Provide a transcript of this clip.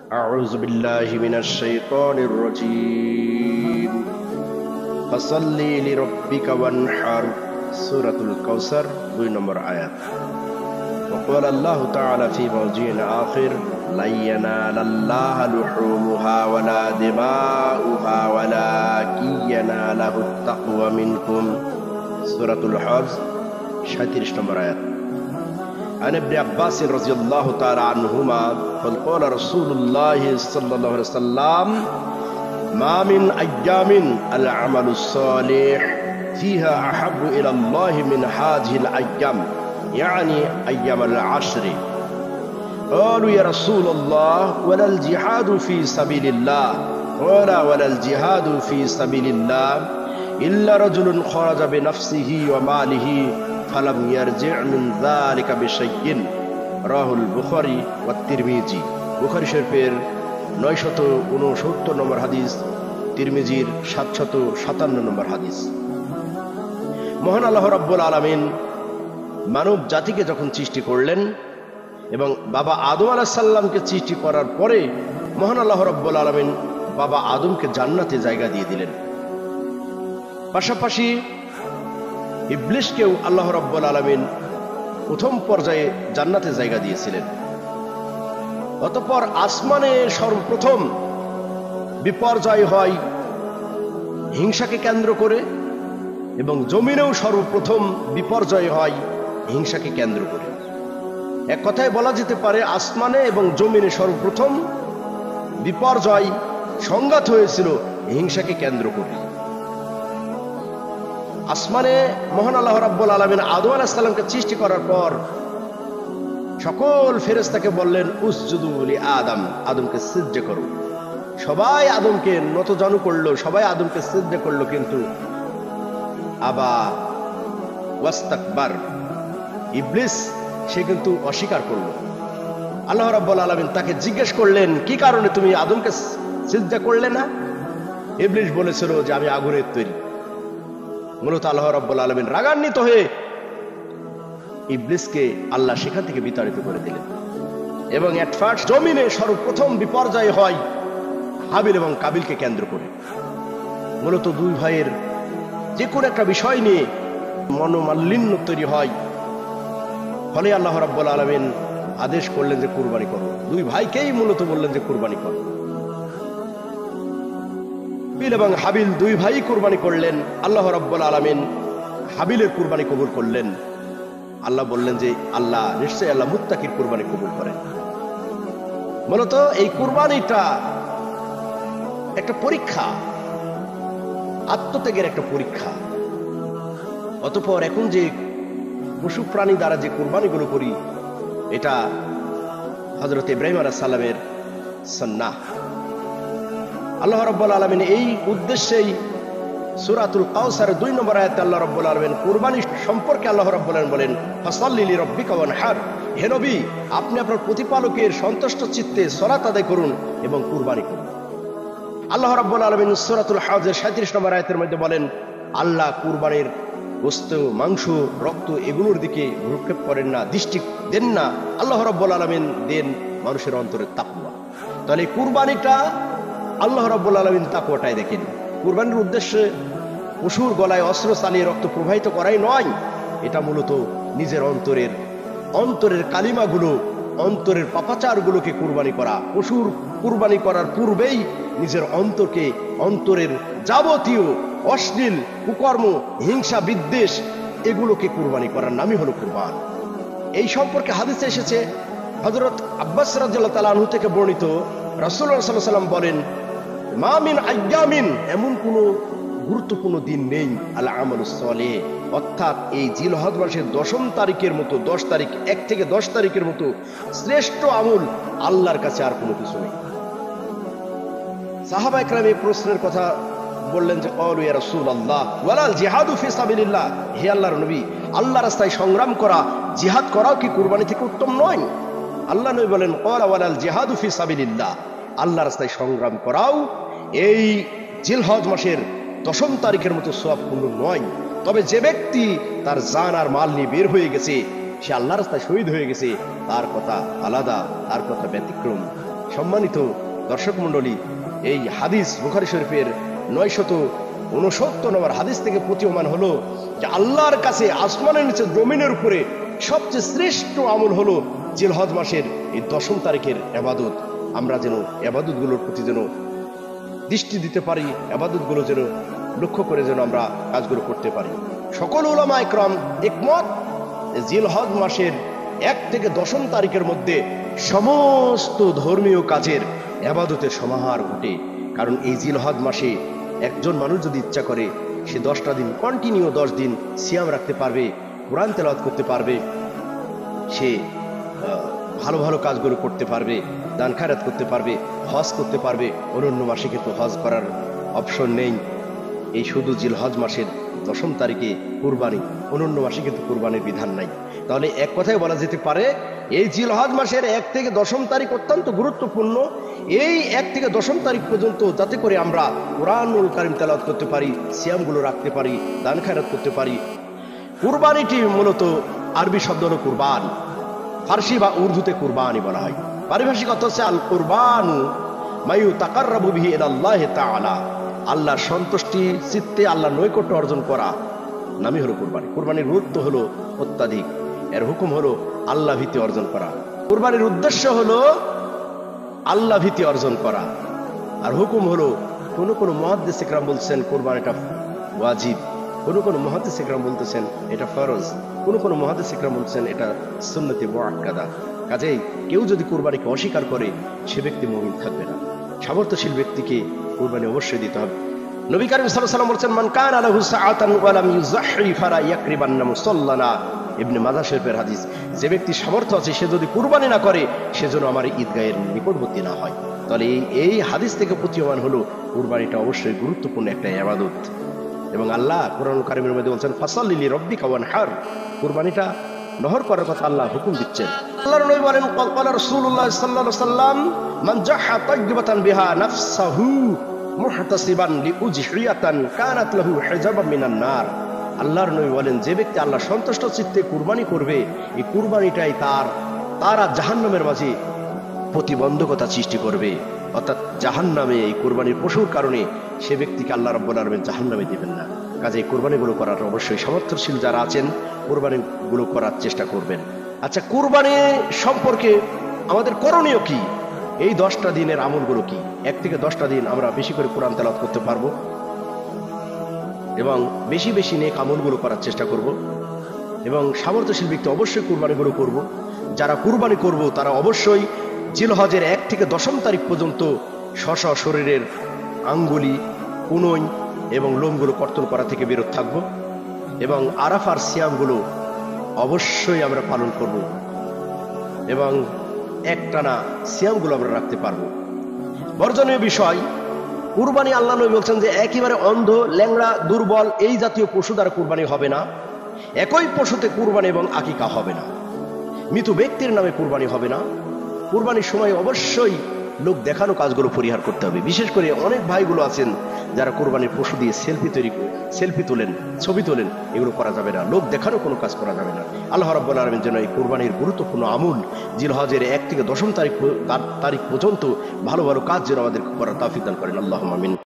أعوذ بالله من الشيطان الرجيم فصل لربك وانحر سورة الكوثر 2 نمبر آيات. وقال الله تعالى في موضع آخر لن ينال الله لحومها ولا دماؤها ولكن يناله التقوى منكم سورة الحج 37 نمبر آيات. عن ابن عباس رضي الله تعالى عنهما قال رسول الله صلى الله عليه وسلم ما من أيام العمل الصالح فيها أحب إلى الله من هذه الأيام يعني أيام العشر. قالوا يا رسول الله ولا الجهاد في سبيل الله؟ قال ولا الجهاد في سبيل الله إلا رجل خرج بنفسه وماله فلم يرجع من ذلك بشيء رواه البخاري والترمذي. বুখারী শরীফের 969 নম্বর হাদিস, তিরমিজির 757 নম্বর হাদিস। মহান আল্লাহ রাব্বুল আলামিন মানব জাতিকে যখন সৃষ্টি করলেন এবং বাবা আদম আলাইহিস সালামকে সৃষ্টি করার পরে মহান আল্লাহ রাব্বুল আলামিন বাবা আদমকে জান্নাতে জায়গা দিয়ে দিলেন। পাশাপাশি ইবলিসকেও আল্লাহ রাব্বুল আলামিন প্রথম পর্যায়ে জান্নাতে জায়গা দিয়েছিলেন। অতঃপর আসমানে সর্বপ্রথম বিপর্যয় হয় হিংসাকে কেন্দ্র করে এবং জমিনেও সর্বপ্রথম বিপর্যয় হয় হিংসাকে কেন্দ্র করে। এক কথায় বলা যেতে পারে আসমানে এবং জমিনে সর্বপ্রথম বিপর্যয় সংঘাত হয়েছিল হিংসাকে কেন্দ্র করে। আসমানে মহান আল্লাহ রাব্বুল আলামিন আদম আলাইহিস সালামকে সৃষ্টি করার পর সকল ফেরেশতাকে বললেন উসজুদু লি আদম, আদমকে সিজদা করো। সবাই আদমকে নতজানু করলো, সবাই আদমকে সিজদা করলো, কিন্তু আবা ওয়াস্তাকবার, ইবলিস সে কিন্তু অস্বীকার করলো। আল্লাহ রাব্বুল আলামিন তাকে জিজ্ঞেস করলেন কি কারণে তুমি আদমকে সিজদা করলে না? ইবলিস বলেছিল যে আমি আগুনের তৈরি। মূলত আল্লাহ রাব্বুল আলামিন রাগান্বিত হয়ে ইবলিসকে আল্লাহ সেখান থেকে বিতাড়িত করে দিলেন এবং এট ফার্স্ট জমিনে সর্বপ্রথম বিপর্যয় হয় হাবিল এবং কাবিলকে কেন্দ্র করে। মূলত দুই ভাইয়ের যে কোনো একটা বিষয় নিয়ে মনোমালিন্য তৈরি হয়, ফলে আল্লাহ রাব্বুল আলামিন আদেশ করলেন যে কুরবানি করো। দুই ভাইকেই মূলত বললেন যে কুরবানি করো। কাবিল এবং হাবিল দুই ভাই কুরবানি করলেন। আল্লাহ রাব্বুল আলামিন হাবিলের কুরবানি কবুল করলেন। আল্লাহ বললেন যে আল্লাহ নিশ্চয়ই আল্লাহ মুত্তাকির কুরবানি কবুল করেন। মূলত এই কুরবানিটা একটা পরীক্ষা, আত্মত্যাগের একটা পরীক্ষা। অতঃপর এখন যে পশু প্রাণী দ্বারা যে কুরবানিগুলো করি, এটা হযরত ইব্রাহিম আলাইহিস সালামের সুন্নাহ। আল্লাহ রাব্বুল আলামিন এই উদ্দেশ্যেই সূরাতুল কাউসার 2 নম্বর আয়াতে আল্লাহ রাব্বুল আলামিন কুরবানি সম্পর্কে আল্লাহ রাব্বুল আলামিন বলেন ফাসাল্লি লিরাব্বিকা ওয়ানহার, হে নবী আপনি আপনার প্রতিপালকের সন্তুষ্ট চিত্তে সালাত আদায় করুন এবং কুরবানি করুন। আল্লাহ রাব্বুল আলামিন সূরাতুল হজের 37 নম্বর আয়াতের মধ্যে বলেন আল্লাহ কুরবানির গোশত, মাংস, রক্ত এগুলোর দিকে ভ্রুক্ষেপ করেন না, দৃষ্টি দেন না। আল্লাহ রাব্বুল আলামিন দেন মানুষের অন্তরে তাকওয়া। তাহলে কুরবানিটা আল্লাহ রাব্বুল আলামিন তাকওয়াটাই দেখেন। কুরবানির উদ্দেশ্যে পশুর গলায় অস্ত্র চালিয়ে রক্ত প্রবাহিত করাই নয়, এটা মূলত নিজের অন্তরের কালিমাগুলো, অন্তরের পাপাচারগুলোকে কুরবানি করা। পশুর কুরবানি করার পূর্বেই নিজের অন্তরের যাবতীয় অশ্লীল কুকর্ম, হিংসা, বিদ্বেষ এগুলোকে কুরবানি করার নামই হলো কুরবান। এই সম্পর্কে হাদিসে এসেছে, হযরত আব্বাস রাদিয়াল্লাহু তাআলা আনহু থেকে বর্ণিত, রাসূলুল্লাহ সাল্লাল্লাহু আলাইহি ওয়াসাল্লাম বলেন মা মিন আইয়ামিন, এমন কোনো গুরুত্বপূর্ণ দিন নেই আল আমালুস সালেহ, অর্থাৎ এই জিলহজ মাসের 10 তারিখের মতো, 10 তারিখ 1 থেকে 10 তারিখের মতো শ্রেষ্ঠ আমল আল্লাহর কাছে আর কোনো কিছু নেই। সাহাবা ইকরাম এই প্রশ্নের কথা বললেন যে ক্বালু ইয়া রাসূলুল্লাহ ওয়ালাল জিহাদু ফি সাবিলিল্লাহ, হে আল্লাহর নবী আল্লাহর রাস্তায় সংগ্রাম করা, জিহাদ করাও কি কুরবানি থেকে উত্তম নয়? আল্লাহ নবী বলেন ক্বালা ওয়ালাল জিহাদু ফি সাবিলিল্লাহ, আল্লাহর রাস্তায় সংগ্রাম করাও এই জিলহজ মাসের 10 তারিখের মতো সওয়াবপূর্ণ নয়। তবে যে ব্যক্তি তার জান আর মাল নিয়ে বের হয়ে গেছে, সে আল্লাহর রাস্তায় শহীদ হয়ে গেছে, তার কথা আলাদা, তার কথা ব্যতিক্রম। সম্মানিত দর্শক মন্ডলী, এই হাদিস বুখারী শরীফের 969 নম্বর হাদিস থেকে প্রতীয়মান হলো যে আল্লাহর কাছে আসমানের নিচে জমিনের উপরে সবচেয়ে শ্রেষ্ঠ আমল হলো জিলহজ মাসের এই 10 তারিখের ইবাদত। আমরা যেন ইবাদতগুলোর প্রতি যেন দৃষ্টি দিতে পারি, ইবাদতগুলো যেন লক্ষ্য করে যেন আমরা কাজগুলো করতে পারি। সকল উলামা ইকরাম একমত জিলহজ মাসের 1 থেকে 10 তারিখের মধ্যে সমস্ত ধর্মীয় কাজের ইবাদতের সমাহার ঘটে। কারণ এই জিলহজ মাসে একজন মানুষ যদি ইচ্ছা করে সে 10টা দিন কন্টিনিউ 10 দিন সিয়াম রাখতে পারবে, কোরআন তেলাওয়াত করতে পারবে, সে ভালো ভালো কাজগুলো করতে পারবে, দান খায়রাত করতে পারবে, হজ করতে পারবে। অন্য মাসে কিন্তু হজ করার অপশন নেই। এই শুধু জিলহজ মাসের 10 তারিখে কুরবানি, অন্য মাসে কিন্তু কুরবানির বিধান নাই। তাহলে এক কথায় বলা যেতে পারে এই জিলহজ মাসের 1 থেকে 10 তারিখ অত্যন্ত গুরুত্বপূর্ণ। এই 1 থেকে 10 তারিখ পর্যন্ত যাতে করে আমরা কোরআনুল কারীম তেলাওয়াত করতে পারি, সিয়ামগুলো রাখতে পারি, দান খায়রাত করতে পারি। কুরবানিটি মূলত আরবি শব্দ হলো কুরবান, ফার্সি বা উর্দুতে কুরবানি বলা হয়। পারিভাষিক অর্থ হচ্ছে আল কুরবানু মা ইউতাকাররাবু বিহি ইলাল্লাহি তাআলা, আল্লাহর সন্তুষ্টি চিত্তে আল্লাহর নৈকট্য অর্জন করা নামই হলো কুরবানি। কুরবানির গুরুত্ব হলো অত্যাধিক, এর হুকুম হলো আল্লাহ ভীতি অর্জন করা। কুরবানির উদ্দেশ্য হলো আল্লাহ ভীতি অর্জন করা, আর হুকুম হলো কোন কোন মুহাদ্দিস ইকরাম বলছেন কুরবানিটা ওয়াজিব, কোন মুহাদ্দিস ইকরাম বলতেছেন এটা ফরজ, কোন মুহাদ্দিস ইকরাম বলছেন এটা সুন্নতে মুআক্কাদা। কাজেই কেউ যদি কুরবানিকে অস্বীকার করে সে ব্যক্তি মুমিন থাকবে না। সামর্থ্যশীল ব্যক্তিকে কুরবানি অবশ্যই দিতে হবে। নবী করিম সাল্লাল্লাহু আলাইহি ওয়াসাল্লাম বলেছেন মান কানা লাহু সাআতান ওয়া লাম ইউযাহি ফালা ইয়াকরিবান্না মুসাল্লানা, ইবনে মাজাহ শরীফের হাদিস। যে ব্যক্তি সামর্থ্য আছে সে যদি কুরবানি না করে সেজন্য আমার ঈদগাহের নিকটবর্তী না হয়। তাহলে এই হাদিস থেকে প্রতীয়মান হলো কুরবানিটা অবশ্যই গুরুত্বপূর্ণ একটা ইবাদত। এবং আল্লাহ কোরআন কারীমের মধ্যে বলছেন ফাসাল্লি লিরাব্বিকা ওয়ানহার, কুরবানিটা নহর করার কথা আল্লাহ হুকুম দিচ্ছেন। আল্লাহর নবী বলেন ক্বালা রাসূলুল্লাহ সাল্লাল্লাহু আলাইহি ওয়াসাল্লাম মান জাহা তাইয়্যিবাতান বিহা নাফসাহু মুহতাসিবান লিউজহিয়াতান কানাত লাহু হিজাবান মিনান নার। আল্লাহর নবী বলেন যে ব্যক্তি আল্লাহ সন্তুষ্ট চিত্তে কুরবানি করবে এই কুরবানিটাই তার জাহান্নামের মাঝে প্রতিবন্ধকতা সৃষ্টি করবে, অর্থাৎ জাহান্নামে এই কুরবানির পশুর কারণে সে ব্যক্তিকে আল্লাহ রাব্বুল আলামিন জাহান্নামে দিবেন না। কাজে এই কুরবানিগুলো করার অবশ্যই সামর্থ্যশীল যারা আছেন কুরবানিগুলো করার চেষ্টা করবেন। আচ্ছা, কুরবানি সম্পর্কে আমাদের করণীয় কি? এই 10টা দিনের আমলগুলো কি? 1 থেকে 10টা দিন আমরা বেশি করে কোরআন তেলাওয়াত করতে পারবো এবং বেশি বেশি নেক আমলগুলো করার চেষ্টা করব এবং সামর্থ্যশীল ব্যক্তি অবশ্যই কুরবানিগুলো করব। যারা কুরবানি করব তারা অবশ্যই জিলহজের 1 থেকে 10 তারিখ পর্যন্ত স্ব শরীরের আঙ্গুলি, কুনই এবং লোমগুলো কর্তন করা থেকে বিরত থাকব এবং আরাফার সিয়ামগুলো অবশ্যই আমরা পালন করব এবং একটানা সিয়ামগুলো আমরা রাখতে পারবো। বর্জনীয় বিষয়, কুরবানি আল্লাহ নবী বলছেন যে একেবারে অন্ধ, ল্যাংড়া, দুর্বল এই জাতীয় পশু দ্বারা কুরবানি হবে না। একই পশুতে কুরবানি এবং আকিকা হবে না। মৃত ব্যক্তির নামে কুরবানি হবে না। কুরবানির সময় অবশ্যই লোক দেখানো কাজগুলো পরিহার করতে হবে। বিশেষ করে অনেক ভাইগুলো আছেন যারা কুরবানির পশু দিয়ে সেলফি তোলেন, ছবি তোলেন, এগুলো করা যাবে না। লোক দেখানো কোনো কাজ করা যাবে না। আল্লাহ রাব্বুল আলামিন যেন এই কুরবানির গুরুত্বপূর্ণ আমল জিলহজের 1 থেকে 10 তারিখ পর্যন্ত ভালো ভালো কাজ যেন আমাদের করার তৌফিক দান করেন। আল্লাহুম্মা আমিন।